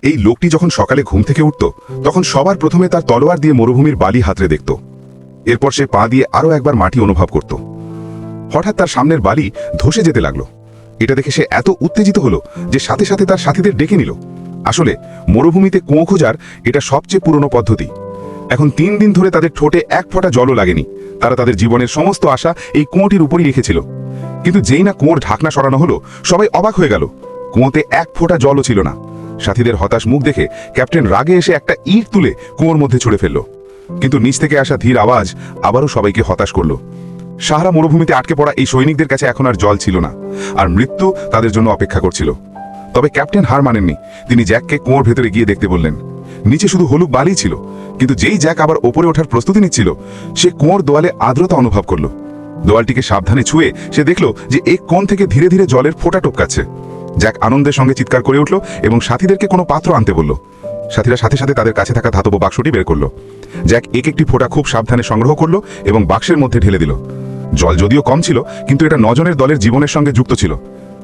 এই লোকটি যখন সকালে ঘুম থেকে উঠত তখন সবার প্রথমে তার তলোয়ার দিয়ে মরুভূমির বালি হাতড়ে দেখত। এরপর সে পা দিয়ে আরও একবার মাটি অনুভব করত। হঠাৎ তার সামনের বালি ধসে যেতে লাগলো। এটা দেখে সে এত উত্তেজিত হলো যে সাথে সাথে তার সাথীদের ডেকে নিল। আসলে মরুভূমিতে কুয়ো খোঁজার এটা সবচেয়ে পুরনো পদ্ধতি। এখন 3 দিন ধরে তাদের ঠোঁটে এক ফোঁটা জলও লাগেনি। তারা তাদের জীবনের সমস্ত আশা এই কুয়োটির উপরই রেখেছিল। কিন্তু যেই না কুয়োর ঢাকনা সরানো হলো, সবাই অবাক হয়ে গেল। কুয়োতে এক ফোঁটা জলও ছিল না। সাথীদের হতাশ মুখ দেখে ক্যাপ্টেন রাগে এসে একটা ইট তুলে কুয়োর মধ্যে ছুঁড়ে ফেলল। কিন্তু নিচ থেকে আসা ধীর আওয়াজ আবারও সবাইকে হতাশ করল। সাহারা মরুভূমিতে আটকে পড়া এই সৈনিকদের কাছে এখন আর জল ছিল না, আর মৃত্যু তাদের জন্য অপেক্ষা করছিল। তবে ক্যাপ্টেন হার মানেননি। তিনি জ্যাককে কুয়োর ভেতরে গিয়ে দেখতে বললেন। নিচে শুধু হলুদ বালি ছিল, কিন্তু যেই জ্যাক আবার ওপরে ওঠার প্রস্তুতি নিচ্ছিল, সে কুয়োর দোয়ালে আর্দ্রতা অনুভব করল। দোয়ালটিকে সাবধানে ছুঁয়ে সে দেখল যে এক কোণ থেকে ধীরে ধীরে জলের ফোঁটা টপকাচ্ছে। জ্যাক আনন্দের সঙ্গে চিৎকার করে উঠল এবং সাথীদেরকে কোনো পাত্র আনতে বলল। সাথীরা সাথে সাথে তাদের কাছে থাকা ধাতব বাক্সটি বের করল। জ্যাক একটি ফোঁটা খুব সাবধানে সংগ্রহ করলো এবং বাক্সের মধ্যে ঢেলে দিল। জল যদিও কম ছিল, কিন্তু এটা 9 জনের দলের জীবনের সঙ্গে যুক্ত ছিল।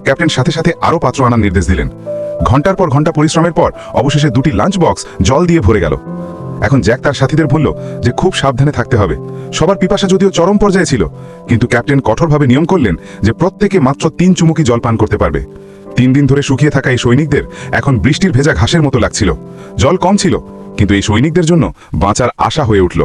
ক্যাপ্টেন সাথে সাথে আরও পাত্র আনার নির্দেশ দিলেন। ঘন্টার পর ঘন্টা পরিশ্রমের পর অবশেষে 2টি লাঞ্চ বক্স জল দিয়ে ভরে গেল। এখন জ্যাক তার সাথীদের বলল যে খুব সাবধানে থাকতে হবে। সবার পিপাসা যদিও চরম পর্যায়ে ছিল, কিন্তু ক্যাপ্টেন কঠোরভাবে নিয়ম করলেন যে প্রত্যেকে মাত্র 3 চুমুকি জল পান করতে পারবে। 3 দিন ধরে শুকিয়ে থাকা এই সৈনিকদের এখন বৃষ্টির ভেজা ঘাসের মতো লাগছিল। জল কম ছিল, কিন্তু এই সৈনিকদের জন্য বাঁচার আশা হয়ে উঠল।